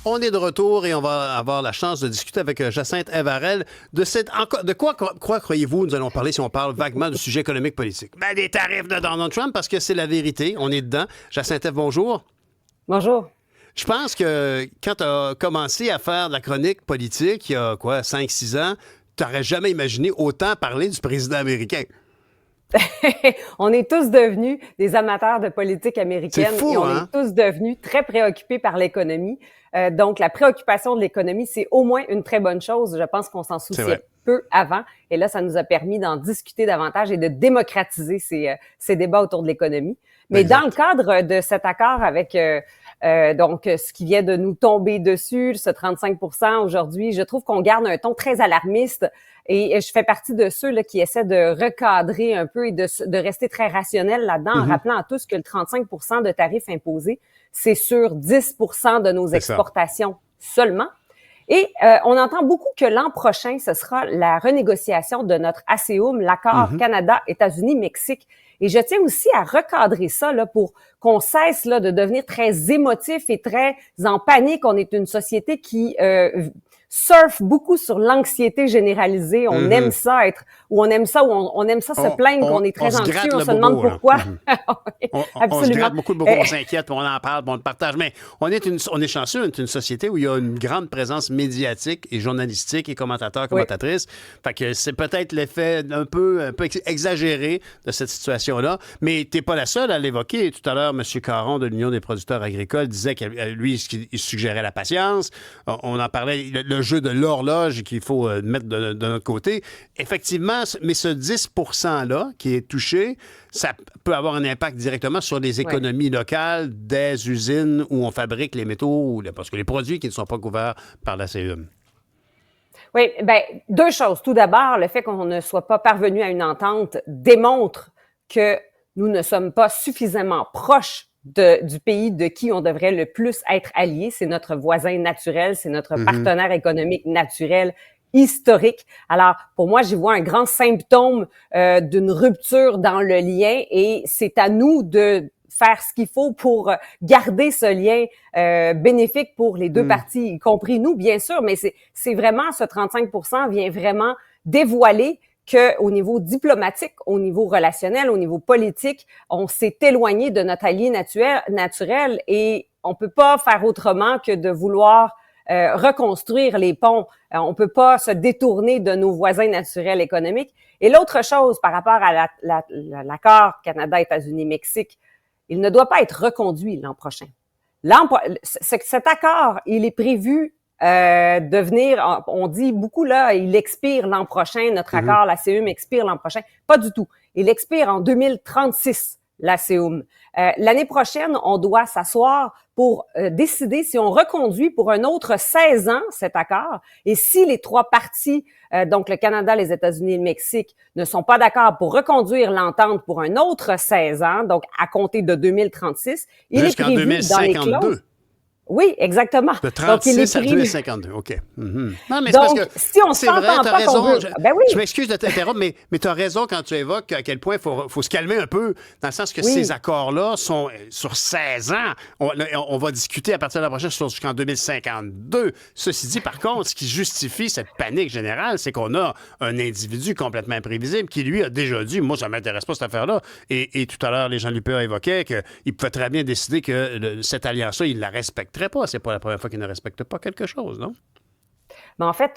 On est de retour et on va avoir la chance de discuter avec Jacinthe Evarel de quoi croyez-vous nous allons parler si on parle vaguement du sujet économique politique? Ben, des tarifs de Donald Trump, parce que c'est la vérité, on est dedans. Jacinthe, bonjour. Bonjour. Je pense que quand tu as commencé à faire de la chronique politique, il y a 5-6 ans, tu n'aurais jamais imaginé autant parler du président américain. On est tous devenus des amateurs de politique américaine. C'est fou, et on hein? est tous devenus très préoccupés par l'économie. Donc, la préoccupation de l'économie, c'est au moins une très bonne chose. Je pense qu'on s'en souciait peu avant. Et là, ça nous a permis d'en discuter davantage et de démocratiser ces débats autour de l'économie. Mais Exact. dans le cadre de cet accord avec donc ce qui vient de nous tomber dessus, ce 35 % aujourd'hui, je trouve qu'on garde un ton très alarmiste et je fais partie de ceux là, qui essaient de recadrer un peu et de rester très rationnel là-dedans en rappelant à tous que le 35 % de tarifs imposés, c'est sur 10 % de nos exportations seulement. Et on entend beaucoup que l'an prochain, ce sera la renégociation de notre ASEUM, l'accord Canada-États-Unis-Mexique. Et je tiens aussi à recadrer ça là, pour qu'on cesse là, de devenir très émotif et très en panique. On est une société qui surfe beaucoup sur l'anxiété généralisée. On aime ça être, ou on aime ça se plaindre qu'on est très anxieux. On se demande pourquoi. On se gratte beaucoup de bobo, on s'inquiète, on en parle, on le partage. Mais on est chanceux, on est une société où il y a une grande présence médiatique et journalistique et commentateurs, commentatrices. Fait que c'est peut-être l'effet un peu exagéré de cette situation-là. Mais t'es pas la seule à l'évoquer. Tout à l'heure, M. Caron de l'Union des producteurs agricoles disait que lui, il suggérait la patience. On en parlait, le jeu de l'horloge qu'il faut mettre de notre côté. Effectivement, mais ce 10 % qui est touché, ça peut avoir un impact directement sur les économies locales des usines où on fabrique les métaux, parce que les produits qui ne sont pas couverts par la CEM. Oui, bien, deux choses. Tout d'abord, le fait qu'on ne soit pas parvenu à une entente démontre que nous ne sommes pas suffisamment proches du pays de qui on devrait le plus être allié. C'est notre voisin naturel, c'est notre partenaire économique naturel, historique. Alors, pour moi, j'y vois un grand symptôme d'une rupture dans le lien et c'est à nous de faire ce qu'il faut pour garder ce lien bénéfique pour les deux parties, y compris nous, bien sûr, mais c'est vraiment, ce 35 % vient vraiment dévoiler qu'au niveau diplomatique, au niveau relationnel, au niveau politique, on s'est éloigné de notre allié naturel et on peut pas faire autrement que de vouloir reconstruire les ponts. On peut pas se détourner de nos voisins naturels économiques. Et l'autre chose par rapport à l'accord Canada-États-Unis-Mexique, il ne doit pas être reconduit l'an prochain. Cet accord, il est prévu de venir, on dit beaucoup là, il expire l'an prochain, notre accord, la CEUM expire l'an prochain. Pas du tout. Il expire en 2036, la CEUM. L'année prochaine, on doit s'asseoir pour décider si on reconduit pour un autre 16 ans cet accord. Et si les trois parties, donc le Canada, les États-Unis et le Mexique, ne sont pas d'accord pour reconduire l'entente pour un autre 16 ans, donc à compter de 2036, il est prévu 2052. Dans les clauses. Oui, exactement. De 36 à 2052, OK. Non, mais donc, parce que si on s'entend pas qu'on veut... Ben oui. Je m'excuse de t'interrompre, mais tu as raison quand tu évoques à quel point il faut se calmer un peu, dans le sens que ces accords-là sont sur 16 ans. On va discuter à partir de la prochaine jusqu'en 2052. Ceci dit, par contre, ce qui justifie cette panique générale, c'est qu'on a un individu complètement imprévisible qui, lui, a déjà dit, moi, ça ne m'intéresse pas, cette affaire-là. Et tout à l'heure, les gens du PA évoquaient qu'il pouvait très bien décider que cette alliance-là, il la respecterait pas. C'est pas la première fois qu'il ne respecte pas quelque chose, non? Mais en fait,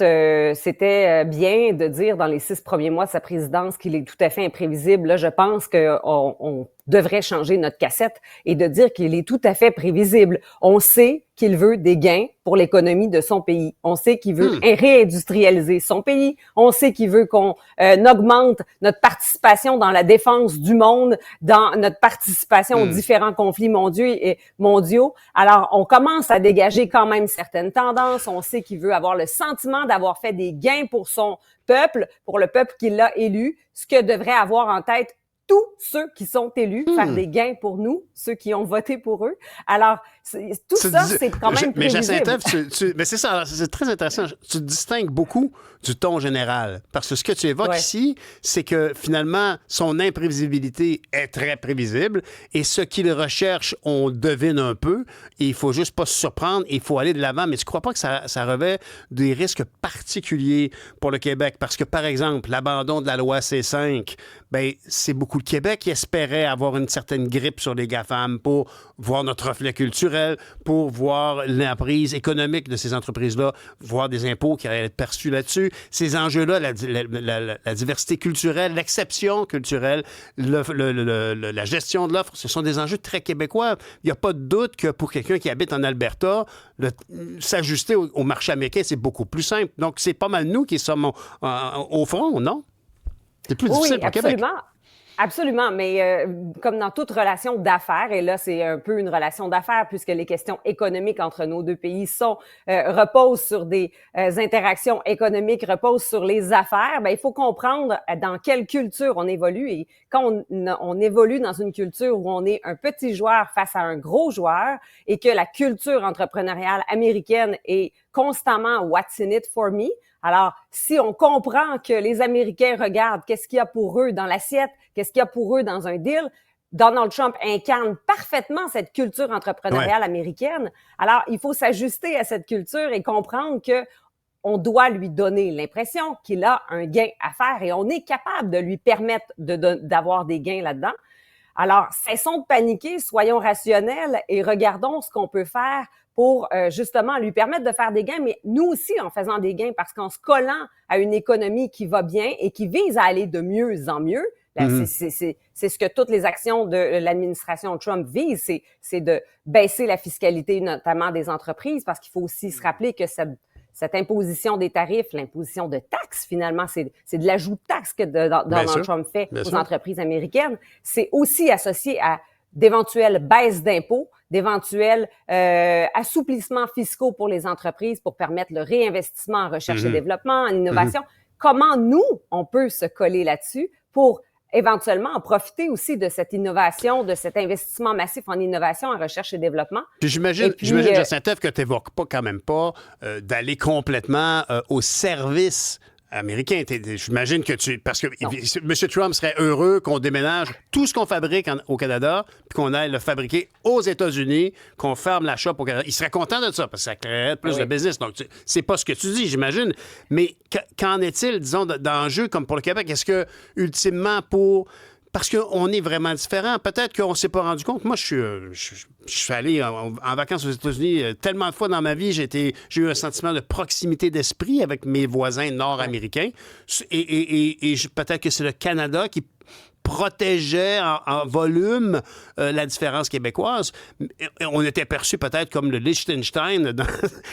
c'était bien de dire dans les 6 premiers mois de sa présidence qu'il est tout à fait imprévisible. Là, je pense qu'on devrait changer notre cassette et de dire qu'il est tout à fait prévisible. On sait qu'il veut des gains pour l'économie de son pays. On sait qu'il veut réindustrialiser son pays. On sait qu'il veut qu'on augmente notre participation dans la défense du monde, dans notre participation aux différents conflits mondiaux. Alors, on commence à dégager quand même certaines tendances. On sait qu'il veut avoir le sentiment d'avoir fait des gains pour son peuple, pour le peuple qui l'a élu, ce que devrait avoir en tête tous ceux qui sont élus, faire des gains pour nous, ceux qui ont voté pour eux. Alors, tout ça, c'est quand même prévisible. Mais c'est ça, c'est très intéressant. Tu distingues beaucoup du ton général. Parce que ce que tu évoques ici, c'est que finalement, son imprévisibilité est très prévisible. Et ce qu'il recherche, on devine un peu. Et il faut juste pas se surprendre. Il faut aller de l'avant. Mais tu crois pas que ça revêt des risques particuliers pour le Québec? Parce que, par exemple, l'abandon de la loi C5, ben, c'est beaucoup le Québec qui espérait avoir une certaine grippe sur les GAFAM pour voir notre reflet culturel, pour voir l'emprise économique de ces entreprises-là, voir des impôts qui allaient être perçus là-dessus. Ces enjeux-là, la diversité culturelle, l'exception culturelle, la gestion de l'offre, ce sont des enjeux très québécois. Il n'y a pas de doute que pour quelqu'un qui habite en Alberta, s'ajuster au marché américain, c'est beaucoup plus simple. Donc, c'est pas mal nous qui sommes au front, non? C'est plus difficile pour Québec. Absolument, mais comme dans toute relation d'affaires, et là c'est un peu une relation d'affaires puisque les questions économiques entre nos deux pays reposent sur des interactions économiques, reposent sur les affaires, ben il faut comprendre dans quelle culture on évolue, et quand on évolue dans une culture où on est un petit joueur face à un gros joueur et que la culture entrepreneuriale américaine est constamment « what's in it for me », alors, si on comprend que les Américains regardent qu'est-ce qu'il y a pour eux dans l'assiette, qu'est-ce qu'il y a pour eux dans un deal, Donald Trump incarne parfaitement cette culture entrepreneuriale américaine. Alors, il faut s'ajuster à cette culture et comprendre que on doit lui donner l'impression qu'il a un gain à faire et on est capable de lui permettre d'avoir des gains là-dedans. Alors, cessons de paniquer, soyons rationnels et regardons ce qu'on peut faire pour justement lui permettre de faire des gains, mais nous aussi en faisant des gains, parce qu'en se collant à une économie qui va bien et qui vise à aller de mieux en mieux, c'est ce que toutes les actions de l'administration Trump visent, c'est de baisser la fiscalité notamment des entreprises, parce qu'il faut aussi se rappeler que cette imposition des tarifs, l'imposition de taxes, finalement, c'est de l'ajout de taxes que Donald Trump fait aux entreprises américaines. C'est aussi associé à d'éventuelles baisses d'impôts, d'éventuels assouplissements fiscaux pour les entreprises pour permettre le réinvestissement en recherche et développement, en innovation. Comment nous, on peut se coller là-dessus pour éventuellement en profiter aussi de cette innovation, de cet investissement massif en innovation, en recherche et développement. Puis j'imagine, Jacinthe, que tu n'évoques quand même pas d'aller complètement au service américain. J'imagine que parce que M. Trump serait heureux qu'on déménage tout ce qu'on fabrique au Canada, puis qu'on aille le fabriquer aux États-Unis, qu'on ferme la shop au Canada. Il serait content de ça, parce que ça créerait plus de business. Donc, c'est pas ce que tu dis, j'imagine. Mais qu'en est-il, disons, d'enjeux comme pour le Québec? Est-ce que, ultimement, parce qu'on est vraiment différents. Peut-être qu'on ne s'est pas rendu compte. Moi, je suis allé en vacances aux États-Unis tellement de fois dans ma vie. J'ai eu un sentiment de proximité d'esprit avec mes voisins nord-américains. Et peut-être que c'est le Canada qui protégeait en volume la différence québécoise. On était perçu peut-être comme le Liechtenstein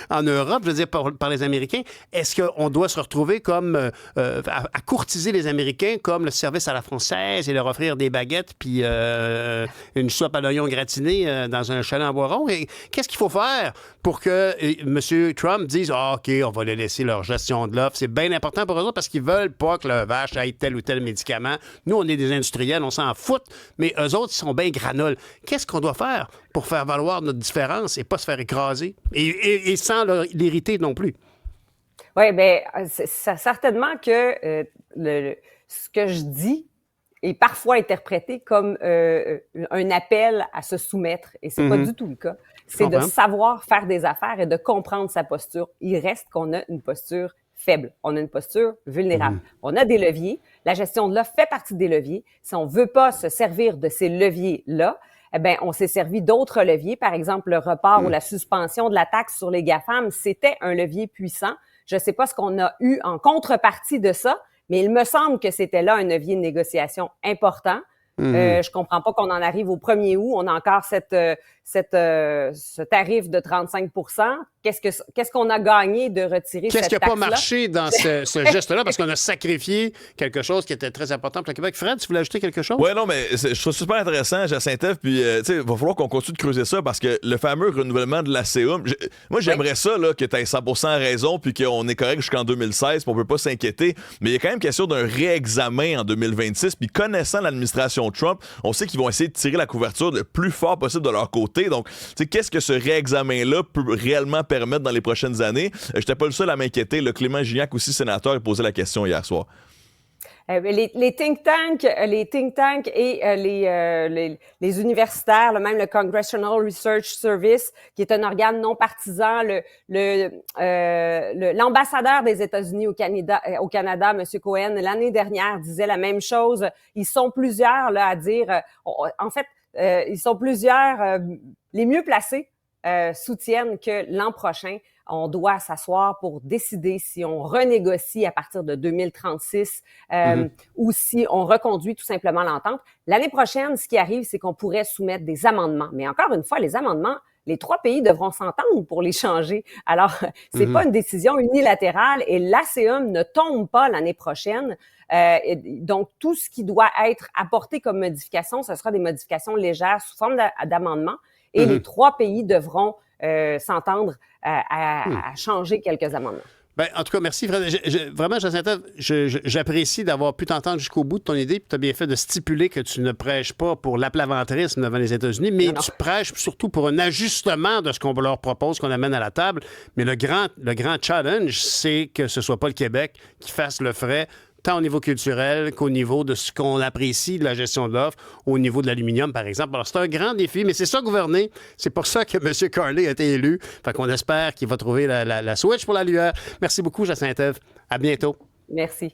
en Europe, je veux dire, par les Américains. Est-ce qu'on doit se retrouver comme à courtiser les Américains comme le service à la française et leur offrir des baguettes puis une soupe à l'oignon gratiné dans un chalet en bois rond? Et qu'est-ce qu'il faut faire pour que M. Trump dise « Ah, OK, on va les laisser leur gestion de l'offre. » C'est bien important pour eux autres parce qu'ils veulent pas que le vache aille tel ou tel médicament. Nous, on est des industriels, on s'en fout, mais eux autres, ils sont bien granoles. Qu'est-ce qu'on doit faire pour faire valoir notre différence et pas se faire écraser? Et sans l'irriter non plus. Oui, bien, c'est certainement que ce que je dis est parfois interprété comme un appel à se soumettre, et c'est pas du tout le cas. C'est de savoir faire des affaires et de comprendre sa posture. Il reste qu'on a une posture faible. On a une posture vulnérable. On a des leviers. La gestion de l'offre fait partie des leviers. Si on veut pas se servir de ces leviers-là, eh bien, on s'est servi d'autres leviers. Par exemple, le report ou la suspension de la taxe sur les GAFAM, c'était un levier puissant. Je sais pas ce qu'on a eu en contrepartie de ça, mais il me semble que c'était là un levier de négociation important. Je comprends pas qu'on en arrive au 1er août. On a encore ce tarif de 35 %. Qu'est-ce qu'on a gagné de retirer cette taxe-là? Qu'est-ce qui n'a pas marché dans ce geste-là? Parce qu'on a sacrifié quelque chose qui était très important pour le Québec. Fred, tu voulais ajouter quelque chose? Oui, non, mais je trouve ça super intéressant, Jacinthe. Puis, tu sais, il va falloir qu'on continue de creuser ça parce que le fameux renouvellement de l'ACA, moi, j'aimerais ça, là, que tu aies 100% raison puis qu'on est correct jusqu'en 2016 puis on ne peut pas s'inquiéter. Mais il y a quand même question d'un réexamen en 2026. Puis, connaissant l'administration l'administration Trump, on sait qu'ils vont essayer de tirer la couverture le plus fort possible de leur côté. Donc, qu'est-ce que ce réexamen-là peut réellement permettre dans les prochaines années? Je n'étais pas le seul à m'inquiéter. Le Clément Gignac, aussi sénateur, il posait la question hier soir. Les think tanks et les universitaires, même le Congressional Research Service, qui est un organe non partisan, l'ambassadeur des États-Unis au Canada, M. Cohen, l'année dernière disait la même chose. Ils sont plusieurs là à dire, ils sont plusieurs, les mieux placés soutiennent que l'an prochain, on doit s'asseoir pour décider si on renégocie à partir de 2036 ou si on reconduit tout simplement l'entente. L'année prochaine, ce qui arrive, c'est qu'on pourrait soumettre des amendements. Mais encore une fois, les amendements, les 3 pays devront s'entendre pour les changer. Alors, c'est pas une décision unilatérale et l'ASEAN ne tombe pas l'année prochaine. Donc, tout ce qui doit être apporté comme modification, ce sera des modifications légères sous forme d'amendements et les 3 pays devront s'entendre à changer quelques amendements. Ben, en tout cas, merci, Fred. Vraiment, Jacinthe, j'apprécie d'avoir pu t'entendre jusqu'au bout de ton idée. Tu as bien fait de stipuler que tu ne prêches pas pour l'aplaventrisme devant les États-Unis, mais tu prêches surtout pour un ajustement de ce qu'on leur propose, qu'on amène à la table. Mais le grand challenge, c'est que ce ne soit pas le Québec qui fasse le frais, tant au niveau culturel qu'au niveau de ce qu'on apprécie de la gestion de l'offre, au niveau de l'aluminium, par exemple. Alors, c'est un grand défi, mais c'est ça, gouverner. C'est pour ça que M. Carley a été élu. Fait qu'on espère qu'il va trouver la switch pour la lueur. Merci beaucoup, Jacinthe. À bientôt. Merci.